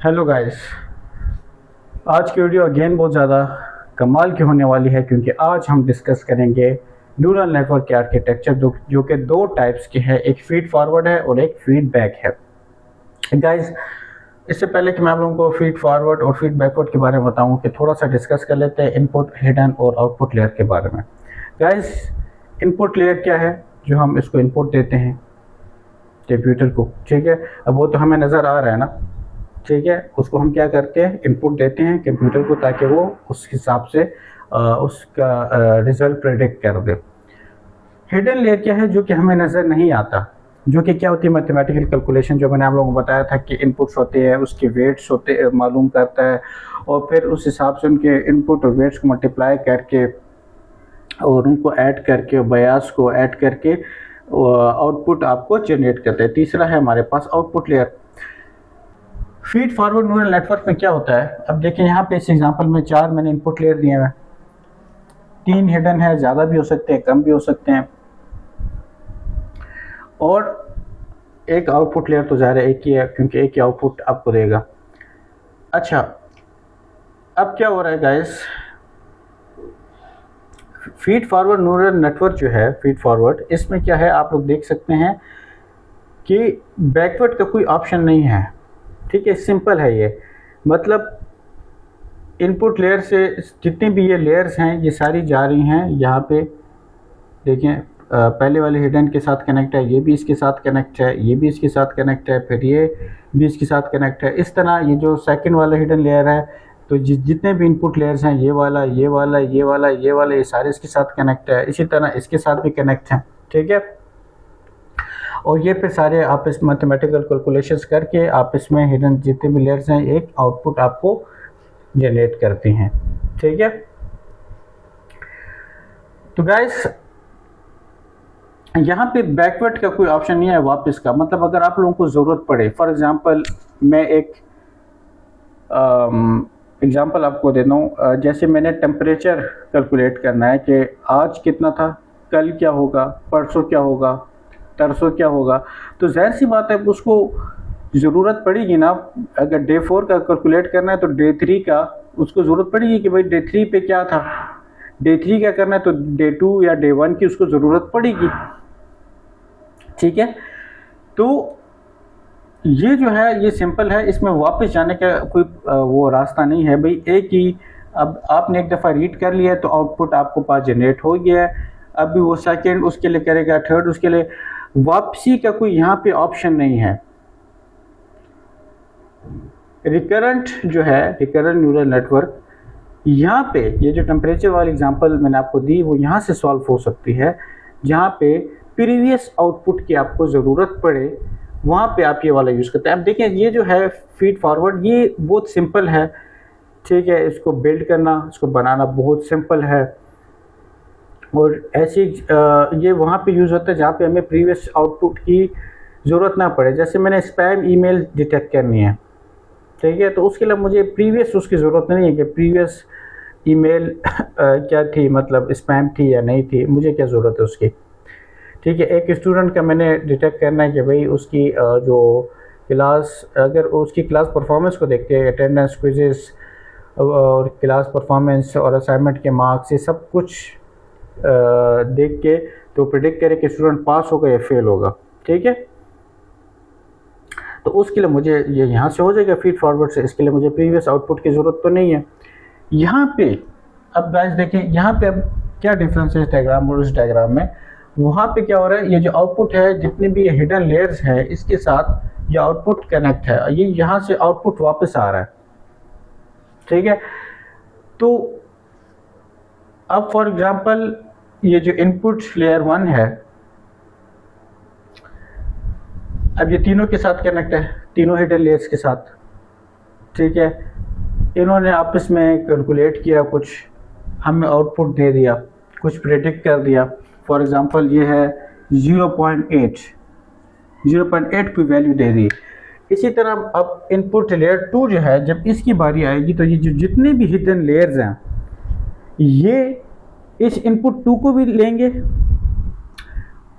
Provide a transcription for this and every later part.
Hello guys. आज की video again बहुत ज़्यादा कमाल की होने वाली है क्योंकि आज हम डिस्कस करेंगे न्यूरल नेटवर्क के आर्किटेक्चर जो कि दो टाइप्स के हैं, एक फीड फॉरवर्ड है और एक फीड बैक है। गाइस, इससे पहले कि मैं आप लोगों को फीड फॉरवर्ड और फीड बैकवर्ड के बारे में बताऊं कि थोड़ा सा डिस्कस कर लेते हैं इनपुट, हिडन और आउटपुट लेयर के बारे में। गाइस, इनपुट लेयर क्या है? जो हम इसको इनपुट देते हैं कंप्यूटर को, ठीक है। अब वो तो हमें नज़र आ रहा है ना, ठीक है। उसको हम क्या करते हैं, इनपुट देते हैं कंप्यूटर को ताकि वो उस हिसाब से उसका रिजल्ट प्रेडिक्ट कर दे। हिडन लेयर क्या है? जो कि हमें नज़र नहीं आता, जो कि क्या होती है, मैथमेटिकल कैलकुलेशन। जो मैंने आप लोगों को बताया था कि इनपुट्स होते हैं, उसके वेट्स होते मालूम करता है और फिर उस हिसाब से उनके इनपुट और वेट्स को मल्टीप्लाई करके और उनको ऐड करके, बयास को ऐड करके आउटपुट आपको जनरेट करते हैं। तीसरा है हमारे पास output layer. Feed forward neural network में क्या होता है, अब देखिए यहाँ पे इस एग्जांपल में 4 मैंने इनपुट लेयर दिए हैं, 3 हिडन है, ज़्यादा भी हो सकते हैं, कम भी हो सकते हैं, और एक आउटपुट लेयर तो ज़ाहिर है एक ही है क्योंकि एक ही आउटपुट आपको देगा। अच्छा, अब क्या हो रहा है guys, feed forward neural network जो है, फीड फॉरवर्ड, इसमें क्या है आप लोग देख सकते हैं कि बैकवर्ड का कोई ऑप्शन नहीं है, ठीक है। सिंपल है ये, मतलब इनपुट लेयर से जितनी भी ये लेयर्स हैं ये सारी जा रही हैं यहाँ पे। देखें, पहले वाले हिडन के साथ कनेक्ट है, ये भी इसके साथ कनेक्ट है, ये भी इसके साथ कनेक्ट है, फिर ये भी इसके साथ कनेक्ट है। इस तरह ये जो सेकंड वाला हिडन लेयर है, तो जितने भी इनपुट लेयर्स हैं, ये वाला, ये वाला, ये वाला, ये वाला, ये सारे इसके साथ कनेक्ट है। इसी तरह इसके साथ भी कनेक्ट हैं, ठीक है। और ये फिर सारे आप इस मैथमेटिकल कैलकुलेशंस करके आप इसमें हिडन जितने भी लेयर्स हैं एक आउटपुट आपको जनरेट करती हैं, ठीक है। तो गाइस, यहाँ पे बैकवर्ड का कोई ऑप्शन नहीं है वापस का। मतलब अगर आप लोगों को ज़रूरत पड़े, फॉर एग्जांपल मैं एक एग्जांपल आपको देता हूँ। जैसे मैंने टेम्परेचर कैलकुलेट करना है कि आज कितना था, कल क्या होगा, परसों क्या होगा, तरसों क्या होगा, तो जाहिर सी बात है उसको ज़रूरत पड़ेगी ना। अगर डे 4 का कैलकुलेट करना है तो डे 3 का उसको ज़रूरत पड़ेगी कि भाई डे 3 पे क्या था। डे 3 का करना है तो डे 2 या डे 1 की उसको ज़रूरत पड़ेगी, ठीक है। तो ये जो है ये सिंपल है, इसमें वापस जाने का कोई वो रास्ता नहीं है भाई। एक ही, अब आपने एक दफ़ा रीड कर लिया है तो आउटपुट आपको पास जनरेट हो गया है। अब भी वो सेकेंड उसके लिए करेगा, थर्ड उसके लिए, वापसी का कोई यहाँ पे ऑप्शन नहीं है। रिकरेंट जो है, रिकरेंट न्यूरल नेटवर्क, यहाँ पे ये जो टेम्परेचर वाली एग्जांपल मैंने आपको दी वो यहाँ से सॉल्व हो सकती है। जहाँ पे प्रीवियस आउटपुट की आपको ज़रूरत पड़े वहाँ पे आप ये वाला यूज़ करते हैं। अब देखें, ये जो है फीड फॉरवर्ड, ये बहुत सिंपल है, ठीक है। इसको बिल्ड करना, इसको बनाना बहुत सिंपल है। और ऐसी ये वहाँ पे यूज़ होता है जहाँ पे हमें प्रीवियस आउटपुट की ज़रूरत ना पड़े। जैसे मैंने स्पैम ईमेल डिटेक्ट करनी है, ठीक है, तो उसके लिए मुझे प्रीवियस उसकी ज़रूरत नहीं है कि प्रीवियस ईमेल क्या थी, मतलब स्पैम थी या नहीं थी, मुझे क्या ज़रूरत है उसकी, ठीक है। एक स्टूडेंट का मैंने डिटेक्ट करना है कि भाई उसकी जो क्लास, अगर उसकी क्लास परफॉर्मेंस को देखते हैं, अटेंडेंस, क्विज़ेस और क्लास परफॉर्मेंस और असाइनमेंट के मार्क्स, ये सब कुछ देख के तो प्रिडिक्ट करे कि स्टूडेंट पास होगा या फेल होगा, ठीक है। तो उसके लिए मुझे ये यहाँ से हो जाएगा फीड फॉरवर्ड से, इसके लिए मुझे प्रीवियस आउटपुट की ज़रूरत तो नहीं है। यहाँ पे अब गाइस देखें, यहाँ पे अब क्या डिफरेंस है इस डायग्राम और इस डायग्राम में। वहाँ पे क्या हो रहा है, ये जो आउटपुट है, जितने भी ये हिडन लेयर्स है, इसके साथ ये आउटपुट कनेक्ट है, ये यहाँ से आउटपुट वापस आ रहा है, ठीक है। तो अब फॉर एग्जांपल ये जो इनपुट लेयर 1 है, अब ये तीनों के साथ कनेक्ट है, तीनों हिडन लेयर्स के साथ, ठीक है। इन्होंने आपस में कैलकुलेट किया, कुछ हमें आउटपुट दे दिया, कुछ प्रेडिक्ट कर दिया। फॉर एग्जांपल ये है 0.8 की वैल्यू दे दी। इसी तरह अब इनपुट लेयर 2 जो है, जब इसकी बारी आएगी तो ये जो जितने भी हिडन लेयर्स हैं ये इस इनपुट 2 को भी लेंगे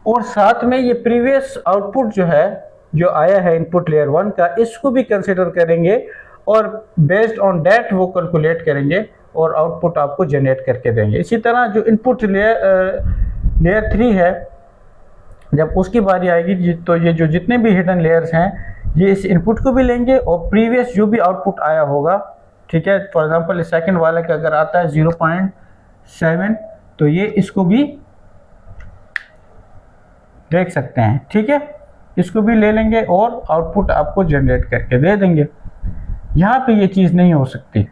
और साथ में ये प्रीवियस आउटपुट जो है, जो आया है इनपुट लेयर 1 का, इसको भी कंसिडर करेंगे और बेस्ड ऑन दैट वो कैलकुलेट करेंगे और आउटपुट आपको जनरेट करके देंगे। इसी तरह जो इनपुट लेयर 3 है, जब उसकी बारी आएगी तो ये जो जितने भी हिडन लेयर्स हैं ये इस इनपुट को भी लेंगे और प्रीवियस जो भी आउटपुट आया होगा, ठीक है, फॉर एग्जांपल सेकंड वाले का अगर आता है 0.7 तो ये इसको भी देख सकते हैं, ठीक है, इसको भी ले लेंगे और आउटपुट आपको जनरेट करके दे देंगे। यहाँ पे ये चीज़ नहीं हो सकती।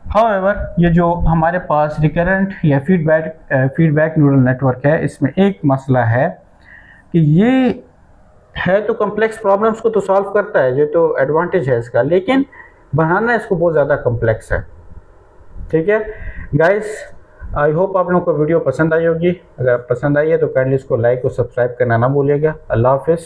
हाउएवर ये जो हमारे पास रिकरेंट या फीडबैक न्यूरल नेटवर्क है, इसमें एक मसला है कि ये है तो कम्प्लेक्स प्रॉब्लम्स को तो सॉल्व करता है, ये तो एडवांटेज है इसका, लेकिन बनाना इसको बहुत ज़्यादा कम्प्लेक्स है। ठीक है गाइस, आई होप आप लोगों को वीडियो पसंद आई होगी। अगर पसंद आई है तो काइंडली इसको लाइक और सब्सक्राइब करना ना भूलिएगा। अल्लाह हाफिज़।